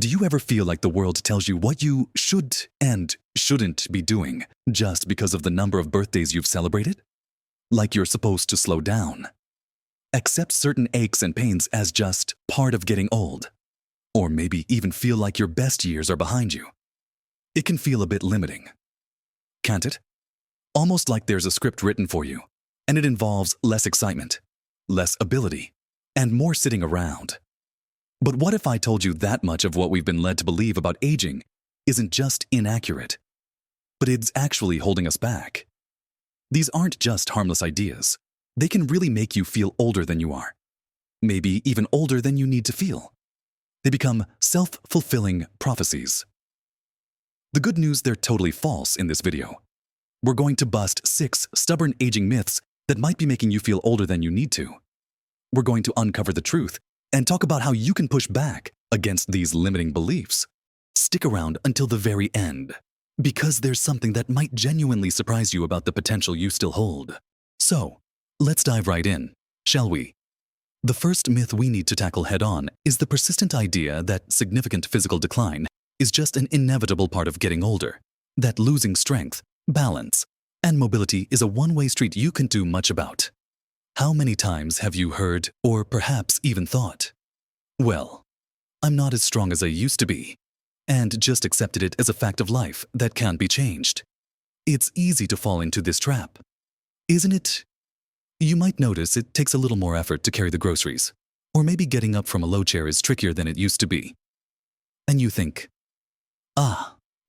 Do you ever feel like the world tells you what you should and shouldn't be doing just because of the number of birthdays you've celebrated? Like you're supposed to slow down, accept certain aches and pains as just part of getting old, or maybe even feel like your best years are behind you. It can feel a bit limiting, can't it? Almost like there's a script written for you, and it involves less excitement, less ability, and more sitting around. But what if I told you that much of what we've been led to believe about aging isn't just inaccurate, but it's actually holding us back? These aren't just harmless ideas. They can really make you feel older than you are, maybe even older than you need to feel. They become self-fulfilling prophecies. The good news, they're totally false in this video. We're going to bust 6 stubborn aging myths that might be making you feel older than you need to. We're going to uncover the truth and talk about how you can push back against these limiting beliefs. Stick around until the very end, because there's something that might genuinely surprise you about the potential you still hold. So, let's dive right in, shall we? The first myth we need to tackle head-on is the persistent idea that significant physical decline is just an inevitable part of getting older, that losing strength, balance, and mobility is a one-way street you can do much about. How many times have you heard, or perhaps even thought, well, I'm not as strong as I used to be, and just accepted it as a fact of life that can't be changed? It's easy to fall into this trap, isn't it? You might notice it takes a little more effort to carry the groceries, or maybe getting up from a low chair is trickier than it used to be. And you think,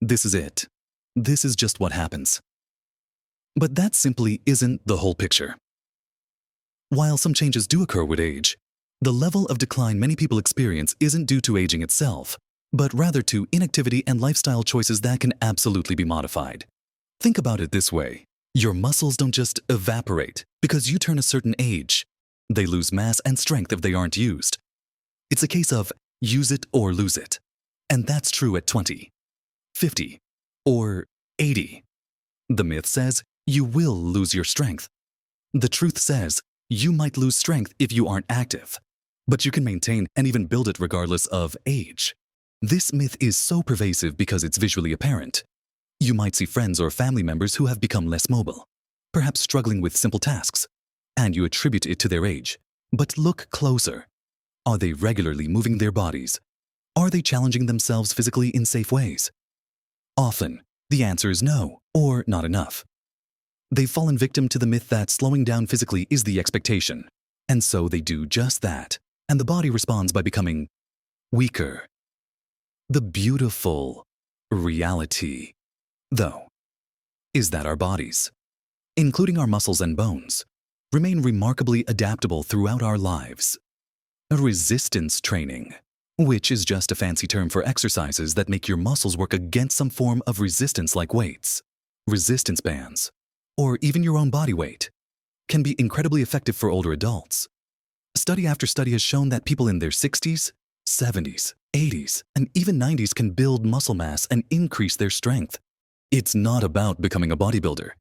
this is it. This is just what happens. But that simply isn't the whole picture. While some changes do occur with age, the level of decline many people experience isn't due to aging itself, but rather to inactivity and lifestyle choices that can absolutely be modified. Think about it this way. Your muscles don't just evaporate because you turn a certain age. They lose mass and strength if they aren't used. It's a case of use it or lose it. And that's true at 20, 50, or 80. The myth says you will lose your strength. The truth says you might lose strength if you aren't active, but you can maintain and even build it regardless of age. This myth is so pervasive because it's visually apparent. You might see friends or family members who have become less mobile, perhaps struggling with simple tasks, and you attribute it to their age. But look closer. Are they regularly moving their bodies? Are they challenging themselves physically in safe ways? Often, the answer is no, or not enough. They've fallen victim to the myth that slowing down physically is the expectation, and so they do just that, and the body responds by becoming weaker. The beautiful reality, though, is that our bodies, including our muscles and bones, remain remarkably adaptable throughout our lives. Resistance training, which is just a fancy term for exercises that make your muscles work against some form of resistance like weights, resistance bands, or even your own body weight, can be incredibly effective for older adults. Study after study has shown that people in their 60s, 70s, 80s, and even 90s can build muscle mass and increase their strength. It's not about becoming a bodybuilder.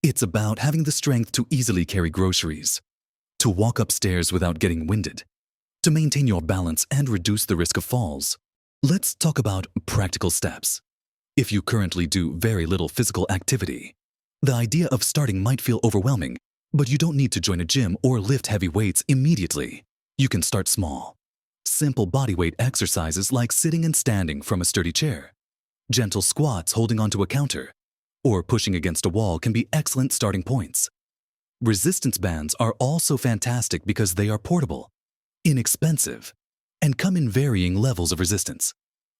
It's about having the strength to easily carry groceries, to walk upstairs without getting winded, to maintain your balance and reduce the risk of falls. Let's talk about practical steps. If you currently do very little physical activity, the idea of starting might feel overwhelming, but you don't need to join a gym or lift heavy weights immediately. You can start small. Simple bodyweight exercises like sitting and standing from a sturdy chair, gentle squats holding onto a counter, or pushing against a wall can be excellent starting points. Resistance bands are also fantastic because they are portable, inexpensive, and come in varying levels of resistance.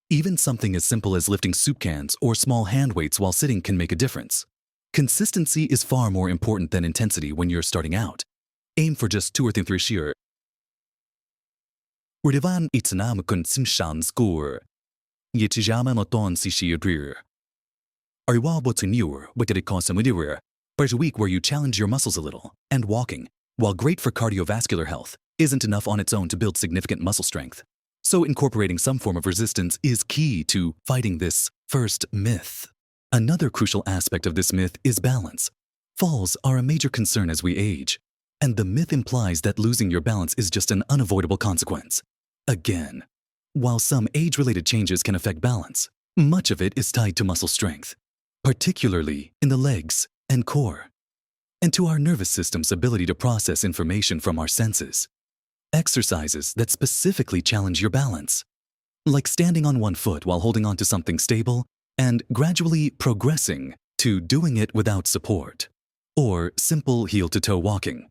Even something as simple as lifting soup cans or small hand weights while sitting can make a difference. Consistency is far more important than intensity when you're starting out. Aim for just 2 or 3 sheer. Rivan itnam consimshan score. Yetijama noton si sheer. Ariwa what's in your wicked consumidir. But a week where you challenge your muscles a little, and walking, while great for cardiovascular health, isn't enough on its own to build significant muscle strength. So incorporating some form of resistance is key to fighting this first myth. Another crucial aspect of this myth is balance. Falls are a major concern as we age, and the myth implies that losing your balance is just an unavoidable consequence. Again, While some age-related changes can affect balance, much of it is tied to muscle strength, particularly in the legs and core, and to our nervous system's ability to process information from our senses. Exercises that specifically challenge your balance, like standing on one foot while holding onto something stable and gradually progressing to doing it without support, or simple heel-to-toe walking,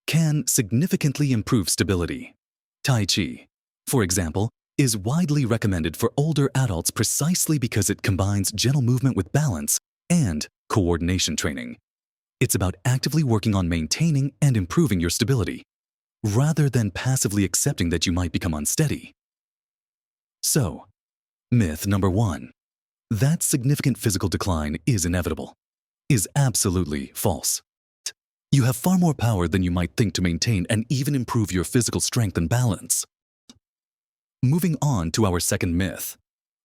can significantly improve stability. Tai Chi, for example, is widely recommended for older adults precisely because it combines gentle movement with balance and coordination training. It's about actively working on maintaining and improving your stability, rather than passively accepting that you might become unsteady. So, myth number 1, that significant physical decline is inevitable, is absolutely false. You have far more power than you might think to maintain and even improve your physical strength and balance. Moving on to our second myth,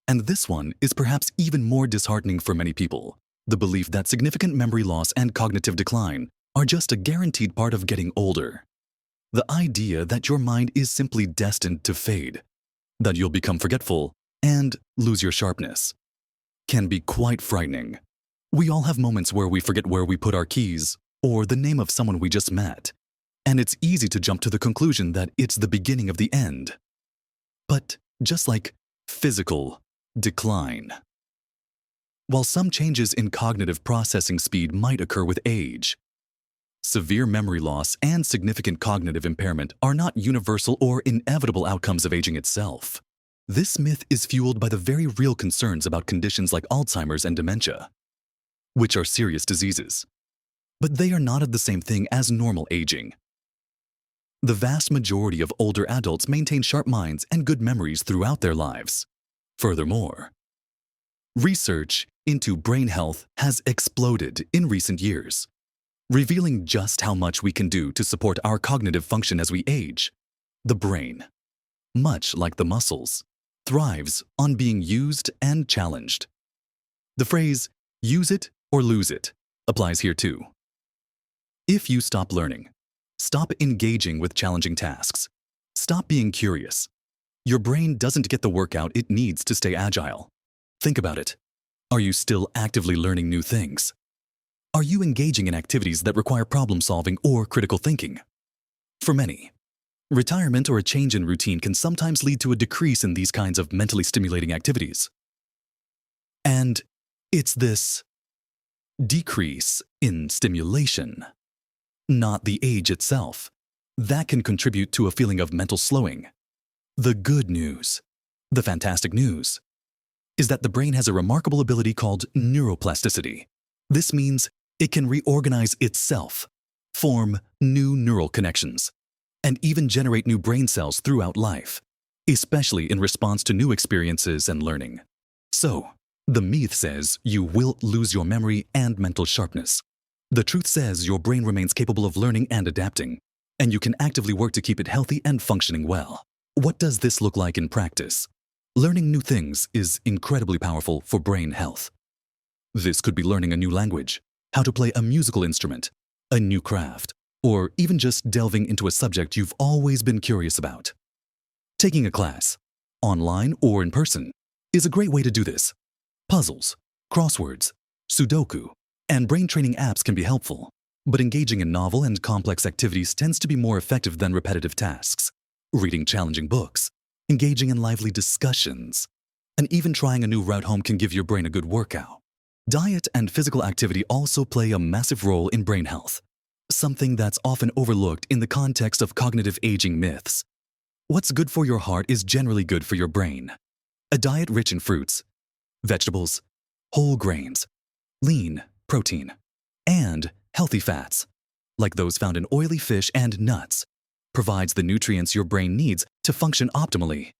and this one is perhaps even more disheartening for many people, the belief that significant memory loss and cognitive decline are just a guaranteed part of getting older. The idea that your mind is simply destined to fade, that you'll become forgetful and lose your sharpness, can be quite frightening. We all have moments where we forget where we put our keys or the name of someone we just met, and it's easy to jump to the conclusion that it's the beginning of the end. But just like physical decline, while some changes in cognitive processing speed might occur with age, severe memory loss and significant cognitive impairment are not universal or inevitable outcomes of aging itself. This myth is fueled by the very real concerns about conditions like Alzheimer's and dementia, which are serious diseases. But they are not of the same thing as normal aging. The vast majority of older adults maintain sharp minds and good memories throughout their lives. Furthermore, research into brain health has exploded in recent years, revealing just how much we can do to support our cognitive function as we age. The brain, much like the muscles, thrives on being used and challenged. The phrase, "use it or lose it," applies here too. If you stop learning, stop engaging with challenging tasks, stop being curious, your brain doesn't get the workout it needs to stay agile. Think about it. Are you still actively learning new things? Are you engaging in activities that require problem-solving or critical thinking? For many, retirement or a change in routine can sometimes lead to a decrease in these kinds of mentally stimulating activities. And it's this decrease in stimulation, not the age itself, that can contribute to a feeling of mental slowing. The good news, the fantastic news, is that the brain has a remarkable ability called neuroplasticity. This means it can reorganize itself, form new neural connections, and even generate new brain cells throughout life, especially in response to new experiences and learning. So, the myth says you will lose your memory and mental sharpness. The truth says your brain remains capable of learning and adapting, and you can actively work to keep it healthy and functioning well. What does this look like in practice? Learning new things is incredibly powerful for brain health. This could be learning a new language, how to play a musical instrument, a new craft, or even just delving into a subject you've always been curious about. Taking a class, online or in person, is a great way to do this. Puzzles, crosswords, Sudoku, and brain training apps can be helpful, but engaging in novel and complex activities tends to be more effective than repetitive tasks. Reading challenging books, engaging in lively discussions, and even trying a new route home can give your brain a good workout. Diet and physical activity also play a massive role in brain health, something that's often overlooked in the context of cognitive aging myths. What's good for your heart is generally good for your brain. A diet rich in fruits, vegetables, whole grains, lean protein, and healthy fats, like those found in oily fish and nuts, provides the nutrients your brain needs to function optimally.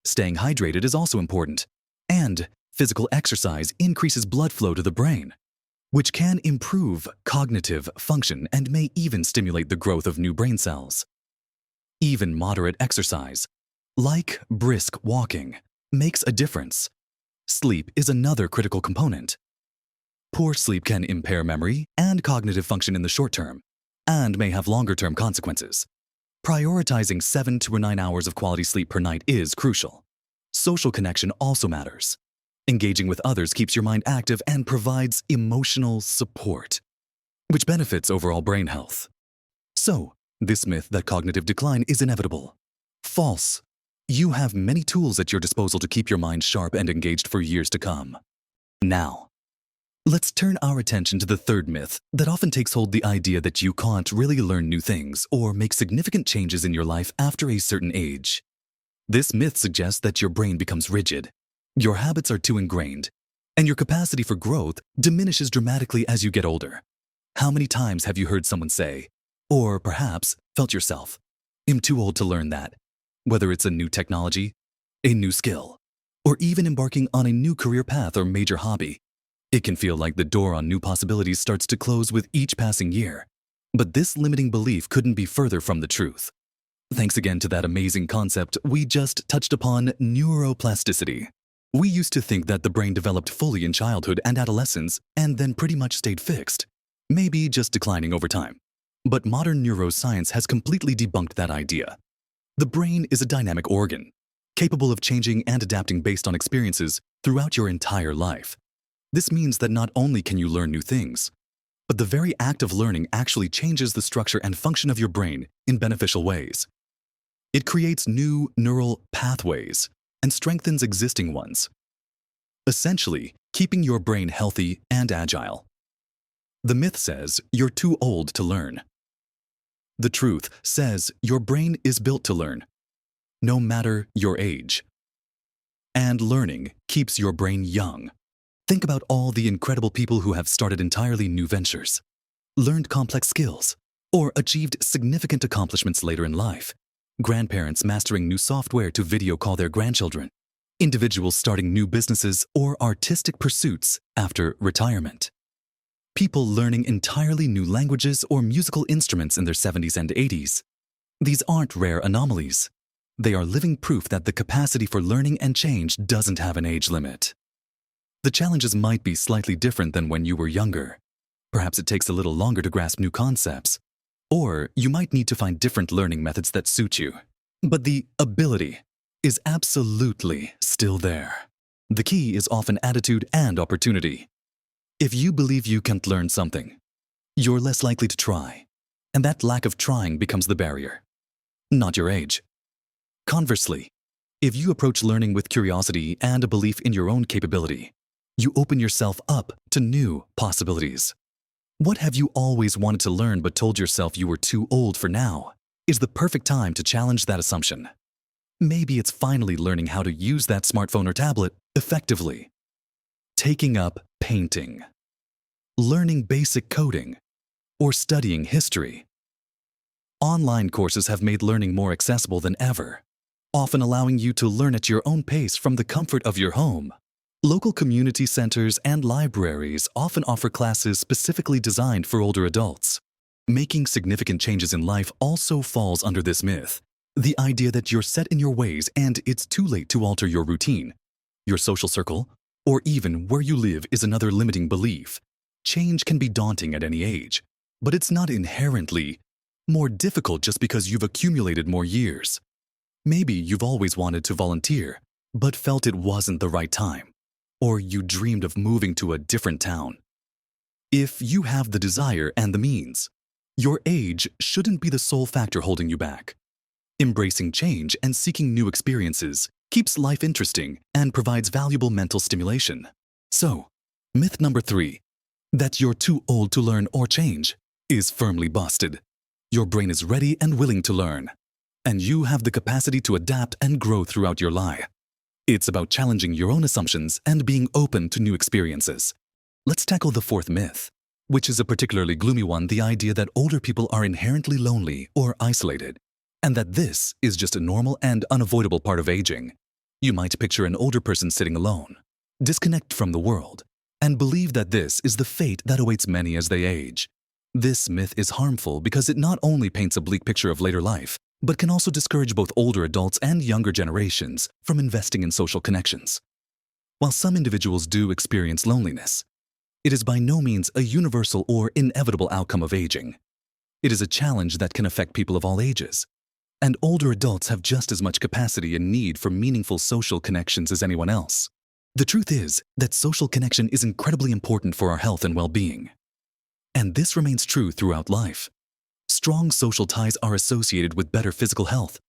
Staying hydrated is also important, and physical exercise increases blood flow to the brain, which can improve cognitive function and may even stimulate the growth of new brain cells. Even moderate exercise, like brisk walking, makes a difference. Sleep is another critical component. Poor sleep can impair memory and cognitive function in the short term, and may have longer-term consequences. Prioritizing 7 to 9 hours of quality sleep per night is crucial. Social connection also matters. Engaging with others keeps your mind active and provides emotional support, which benefits overall brain health. So, this myth that cognitive decline is inevitable. False. You have many tools at your disposal to keep your mind sharp and engaged for years to come. Now, let's turn our attention to the third myth that often takes hold: the idea that you can't really learn new things or make significant changes in your life after a certain age. This myth suggests that your brain becomes rigid, your habits are too ingrained, and your capacity for growth diminishes dramatically as you get older. How many times have you heard someone say, or perhaps felt yourself, "I'm too old to learn that," whether it's a new technology, a new skill, or even embarking on a new career path or major hobby? It can feel like the door on new possibilities starts to close with each passing year. But this limiting belief couldn't be further from the truth. Thanks again to that amazing concept we just touched upon, neuroplasticity. We used to think that the brain developed fully in childhood and adolescence and then pretty much stayed fixed, maybe just declining over time. But modern neuroscience has completely debunked that idea. The brain is a dynamic organ, capable of changing and adapting based on experiences throughout your entire life. This means that not only can you learn new things, but the very act of learning actually changes the structure and function of your brain in beneficial ways. It creates new neural pathways and strengthens existing ones, essentially keeping your brain healthy and agile. The myth says you're too old to learn. The truth says your brain is built to learn, no matter your age. And learning keeps your brain young. Think about all the incredible people who have started entirely new ventures, learned complex skills, or achieved significant accomplishments later in life. Grandparents mastering new software to video call their grandchildren, individuals starting new businesses or artistic pursuits after retirement, people learning entirely new languages or musical instruments in their 70s and 80s. These aren't rare anomalies. They are living proof that the capacity for learning and change doesn't have an age limit. The challenges might be slightly different than when you were younger. Perhaps it takes a little longer to grasp new concepts, or you might need to find different learning methods that suit you. But the ability is absolutely still there. The key is often attitude and opportunity. If you believe you can't learn something, you're less likely to try, and that lack of trying becomes the barrier, not your age. Conversely, if you approach learning with curiosity and a belief in your own capability, you open yourself up to new possibilities. What have you always wanted to learn but told yourself you were too old for now? Is the perfect time to challenge that assumption. Maybe it's finally learning how to use that smartphone or tablet effectively. Taking up painting, learning basic coding, or studying history. Online courses have made learning more accessible than ever, often allowing you to learn at your own pace from the comfort of your home. Local community centers and libraries often offer classes specifically designed for older adults. Making significant changes in life also falls under this myth. The idea that you're set in your ways and it's too late to alter your routine, your social circle, or even where you live is another limiting belief. Change can be daunting at any age, but it's not inherently more difficult just because you've accumulated more years. Maybe you've always wanted to volunteer, but felt it wasn't the right time. Or you dreamed of moving to a different town. If you have the desire and the means, your age shouldn't be the sole factor holding you back. Embracing change and seeking new experiences keeps life interesting and provides valuable mental stimulation. So, myth number 3, that you're too old to learn or change, is firmly busted. Your brain is ready and willing to learn, and you have the capacity to adapt and grow throughout your life. It's about challenging your own assumptions and being open to new experiences. Let's tackle the fourth myth, which is a particularly gloomy one: the idea that older people are inherently lonely or isolated, and that this is just a normal and unavoidable part of aging. You might picture an older person sitting alone, disconnected from the world, and believe that this is the fate that awaits many as they age. This myth is harmful because it not only paints a bleak picture of later life, but can also discourage both older adults and younger generations from investing in social connections. While some individuals do experience loneliness, it is by no means a universal or inevitable outcome of aging. It is a challenge that can affect people of all ages, And older adults have just as much capacity and need for meaningful social connections as anyone else. The truth is that social connection is incredibly important for our health and well-being. And this remains true throughout life. Strong social ties are associated with better physical health,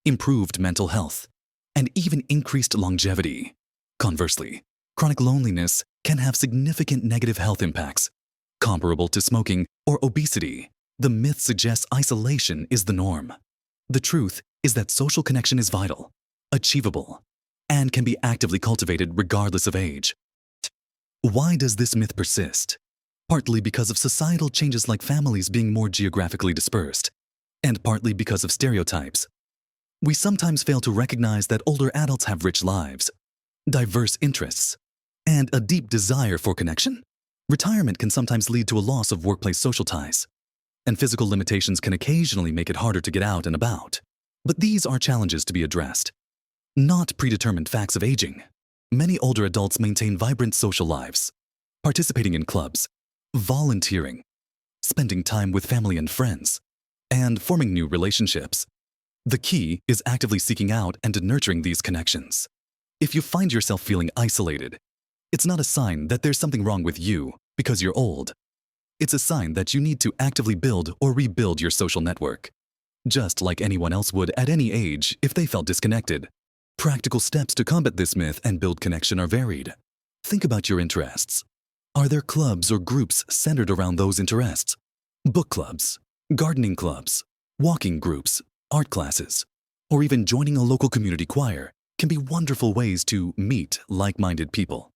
improved mental health, and even increased longevity. Conversely, chronic loneliness can have significant negative health impacts, comparable to smoking or obesity. The myth suggests isolation is the norm. The truth is that social connection is vital, achievable, and can be actively cultivated regardless of age. Why does this myth persist? Partly because of societal changes like families being more geographically dispersed, and partly because of stereotypes. We sometimes fail to recognize that older adults have rich lives, diverse interests, and a deep desire for connection. Retirement can sometimes lead to a loss of workplace social ties, and physical limitations can occasionally make it harder to get out and about. But these are challenges to be addressed, not predetermined facts of aging. Many older adults maintain vibrant social lives, participating in clubs, volunteering, spending time with family and friends, and forming new relationships. The key is actively seeking out and nurturing these connections. If you find yourself feeling isolated, it's not a sign that there's something wrong with you because you're old. It's a sign that you need to actively build or rebuild your social network, just like anyone else would at any age if they felt disconnected. Practical steps to combat this myth and build connection are varied. Think about your interests. Are there clubs or groups centered around those interests? Book clubs, gardening clubs, walking groups, art classes, or even joining a local community choir can be wonderful ways to meet like-minded people.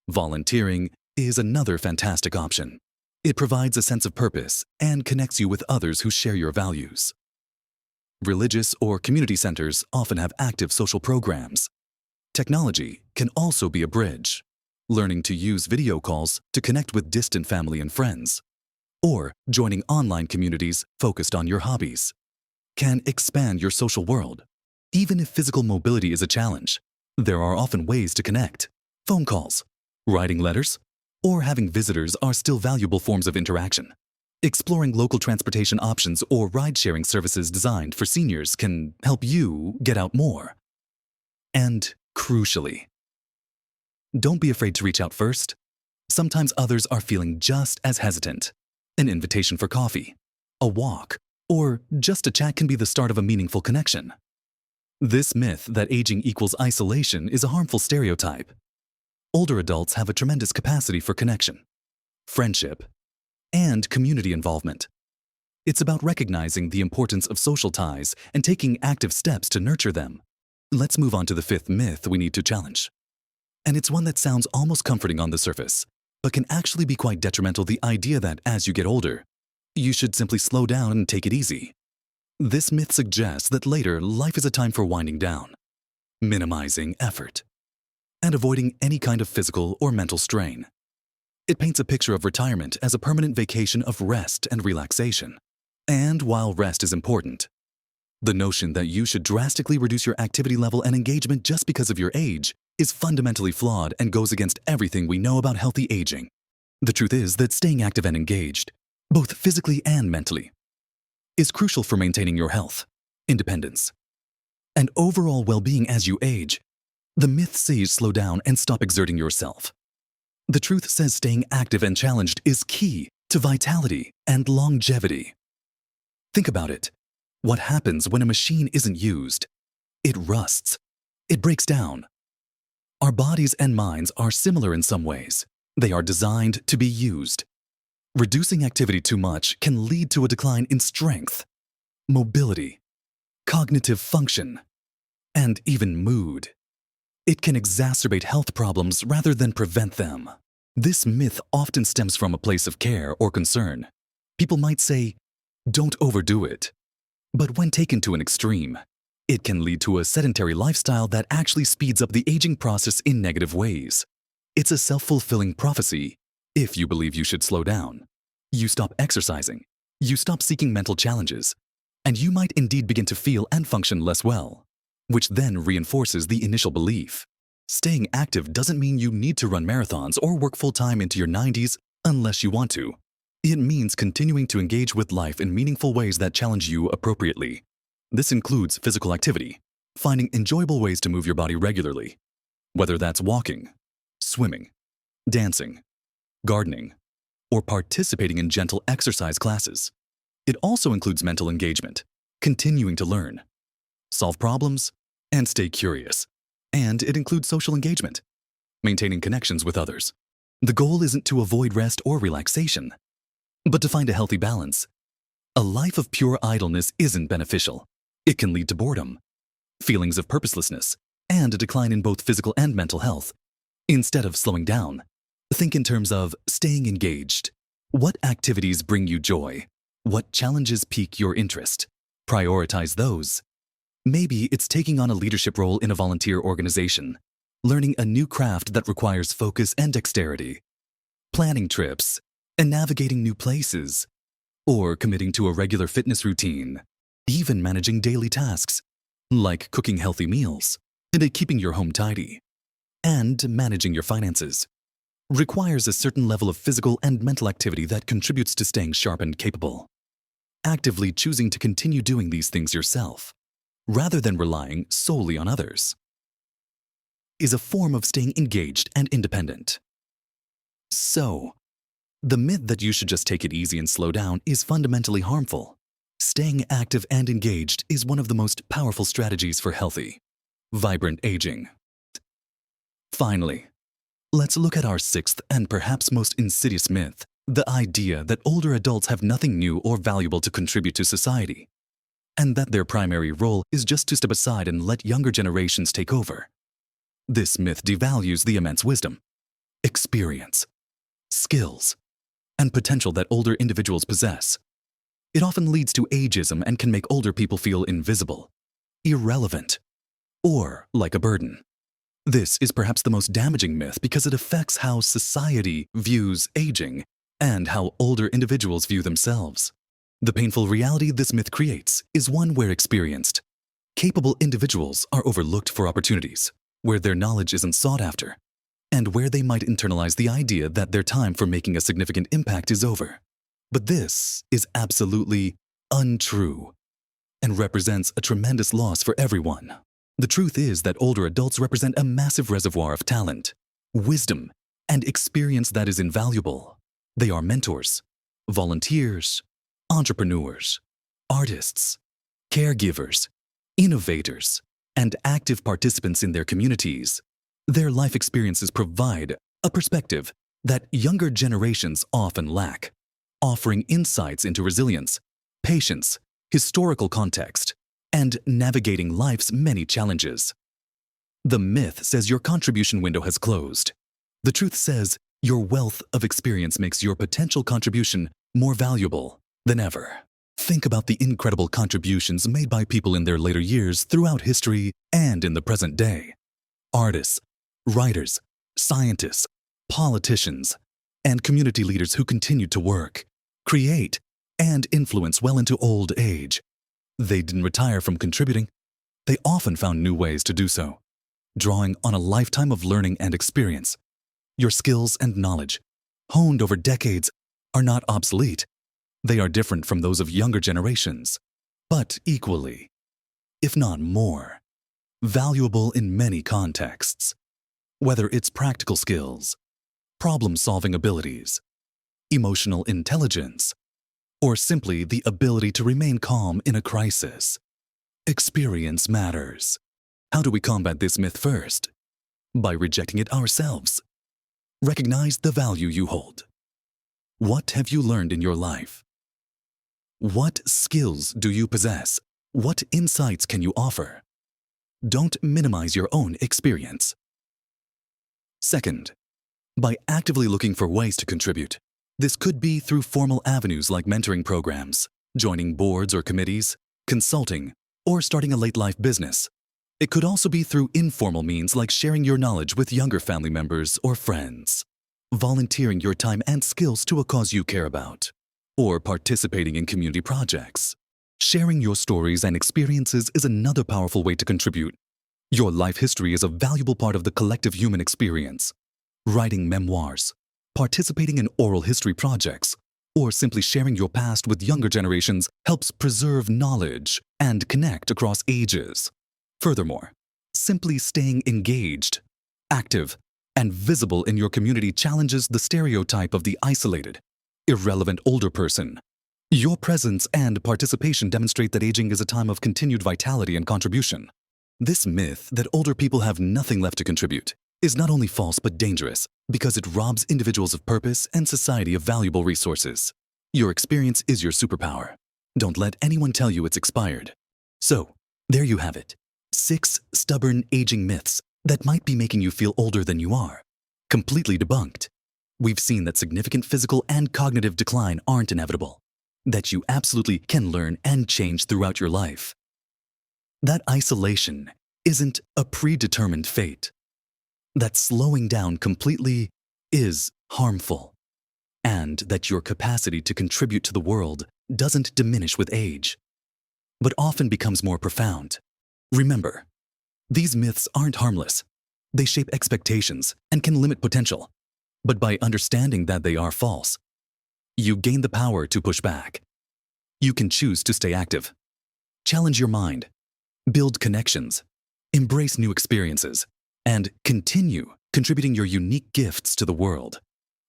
Volunteering is another fantastic option. It provides a sense of purpose and connects you with others who share your values. Religious or community centers often have active social programs. Technology can also be a bridge. Learning to use video calls to connect with distant family and friends, or joining online communities focused on your hobbies, can expand your social world. Even if physical mobility is a challenge, there are often ways to connect. Phone calls, writing letters, or having visitors are still valuable forms of interaction. Exploring local transportation options or ride-sharing services designed for seniors can help you get out more. And crucially, don't be afraid to reach out first. Sometimes others are feeling just as hesitant. An invitation for coffee, a walk, or just a chat can be the start of a meaningful connection. This myth that aging equals isolation is a harmful stereotype. Older adults have a tremendous capacity for connection, friendship, and community involvement. It's about recognizing the importance of social ties and taking active steps to nurture them. Let's move on to the fifth myth we need to challenge. And it's one that sounds almost comforting on the surface, but can actually be quite detrimental: the idea that as you get older, you should simply slow down and take it easy. This myth suggests that later life is a time for winding down, minimizing effort, and avoiding any kind of physical or mental strain. It paints a picture of retirement as a permanent vacation of rest and relaxation. And while rest is important, the notion that you should drastically reduce your activity level and engagement just because of your age is fundamentally flawed and goes against everything we know about healthy aging. The truth is that staying active and engaged, both physically and mentally, is crucial for maintaining your health, independence, and overall well-being as you age. The myth says slow down and stop exerting yourself. The truth says staying active and challenged is key to vitality and longevity. Think about it. What happens when a machine isn't used? It rusts. It breaks down. Our bodies and minds are similar in some ways. They are designed to be used. Reducing activity too much can lead to a decline in strength, mobility, cognitive function, and even mood. It can exacerbate health problems rather than prevent them. This myth often stems from a place of care or concern. People might say, "Don't overdo it." But when taken to an extreme, it can lead to a sedentary lifestyle that actually speeds up the aging process in negative ways. It's a self-fulfilling prophecy. If you believe you should slow down, you stop exercising, you stop seeking mental challenges, and you might indeed begin to feel and function less well, which then reinforces the initial belief. Staying active doesn't mean you need to run marathons or work full-time into your 90s unless you want to. It means continuing to engage with life in meaningful ways that challenge you appropriately. This includes physical activity, finding enjoyable ways to move your body regularly, whether that's walking, swimming, dancing, gardening, or participating in gentle exercise classes. It also includes mental engagement, continuing to learn, solve problems, and stay curious. And it includes social engagement, maintaining connections with others. The goal isn't to avoid rest or relaxation, but to find a healthy balance. A life of pure idleness isn't beneficial. It can lead to boredom, feelings of purposelessness, and a decline in both physical and mental health. Instead of slowing down, think in terms of staying engaged. What activities bring you joy? What challenges pique your interest? Prioritize those. Maybe it's taking on a leadership role in a volunteer organization, learning a new craft that requires focus and dexterity, planning trips, and navigating new places, or committing to a regular fitness routine, even managing daily tasks, like cooking healthy meals and keeping your home tidy, and managing your finances, requires a certain level of physical and mental activity that contributes to staying sharp and capable. Actively choosing to continue doing these things yourself, rather than relying solely on others, is a form of staying engaged and independent. So, the myth that you should just take it easy and slow down is fundamentally harmful. Staying active and engaged is one of the most powerful strategies for healthy, vibrant aging. Finally, let's look at our sixth and perhaps most insidious myth, the idea that older adults have nothing new or valuable to contribute to society, and that their primary role is just to step aside and let younger generations take over. This myth devalues the immense wisdom, experience, skills, and potential that older individuals possess. It often leads to ageism and can make older people feel invisible, irrelevant, or like a burden. This is perhaps the most damaging myth because it affects how society views aging and how older individuals view themselves. The painful reality this myth creates is one where experienced, capable individuals are overlooked for opportunities, where their knowledge isn't sought after, and where they might internalize the idea that their time for making a significant impact is over. But this is absolutely untrue and represents a tremendous loss for everyone. The truth is that older adults represent a massive reservoir of talent, wisdom, and experience that is invaluable. They are mentors, volunteers, entrepreneurs, artists, caregivers, innovators, and active participants in their communities. Their life experiences provide a perspective that younger generations often lack, offering insights into resilience, patience, historical context, and navigating life's many challenges. The myth says your contribution window has closed. The truth says your wealth of experience makes your potential contribution more valuable than ever. Think about the incredible contributions made by people in their later years throughout history and in the present day. Artists, writers, scientists, politicians, and community leaders who continued to work, create, and influence well into old age. They didn't retire from contributing. They often found new ways to do so, drawing on a lifetime of learning and experience. Your skills and knowledge, honed over decades, are not obsolete. They are different from those of younger generations, but equally, if not more, valuable in many contexts. Whether it's practical skills, problem-solving abilities, emotional intelligence, or simply the ability to remain calm in a crisis, experience matters. How do we combat this myth first? By rejecting it ourselves. Recognize the value you hold. What have you learned in your life? What skills do you possess? What insights can you offer? Don't minimize your own experience. Second, by actively looking for ways to contribute. This could be through formal avenues like mentoring programs, joining boards or committees, consulting, or starting a late-life business. It could also be through informal means like sharing your knowledge with younger family members or friends, volunteering your time and skills to a cause you care about, or participating in community projects. Sharing your stories and experiences is another powerful way to contribute. Your life history is a valuable part of the collective human experience. Writing memoirs, participating in oral history projects, or simply sharing your past with younger generations helps preserve knowledge and connect across ages. Furthermore, simply staying engaged, active, and visible in your community challenges the stereotype of the isolated, irrelevant older person. Your presence and participation demonstrate that aging is a time of continued vitality and contribution. This myth that older people have nothing left to contribute is not only false but dangerous because it robs individuals of purpose and society of valuable resources. Your experience is your superpower. Don't let anyone tell you it's expired. So, there you have it. 6 stubborn aging myths that might be making you feel older than you are. Completely debunked. We've seen that significant physical and cognitive decline aren't inevitable, that you absolutely can learn and change throughout your life. That isolation isn't a predetermined fate. That slowing down completely is harmful, and that your capacity to contribute to the world doesn't diminish with age, but often becomes more profound. Remember, these myths aren't harmless. They shape expectations and can limit potential. But by understanding that they are false, you gain the power to push back. You can choose to stay active, challenge your mind, build connections, embrace new experiences, and continue contributing your unique gifts to the world.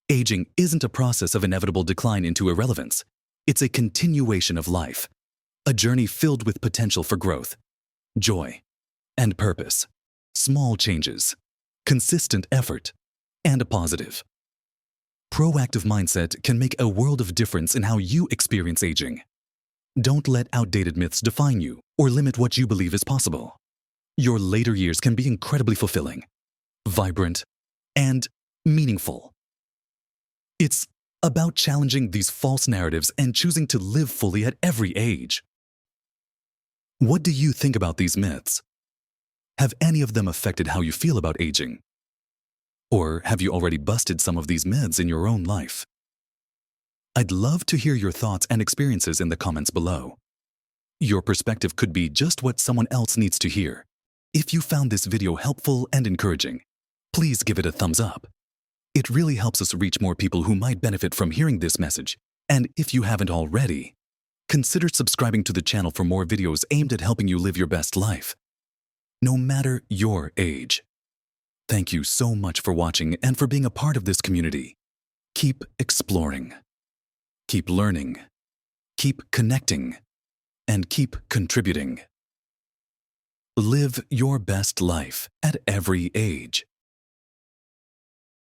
Aging isn't a process of inevitable decline into irrelevance. It's a continuation of life, a journey filled with potential for growth, joy, and purpose. Small changes, consistent effort, and a positive, proactive mindset can make a world of difference in how you experience aging. Don't let outdated myths define you or limit what you believe is possible. Your later years can be incredibly fulfilling, vibrant, and meaningful. It's about challenging these false narratives and choosing to live fully at every age. What do you think about these myths? Have any of them affected how you feel about aging? Or have you already busted some of these myths in your own life? I'd love to hear your thoughts and experiences in the comments below. Your perspective could be just what someone else needs to hear. If you found this video helpful and encouraging, please give it a thumbs up. It really helps us reach more people who might benefit from hearing this message. And if you haven't already, consider subscribing to the channel for more videos aimed at helping you live your best life, no matter your age. Thank you so much for watching and for being a part of this community. Keep exploring, keep learning, keep connecting, and keep contributing. Live your best life at every age.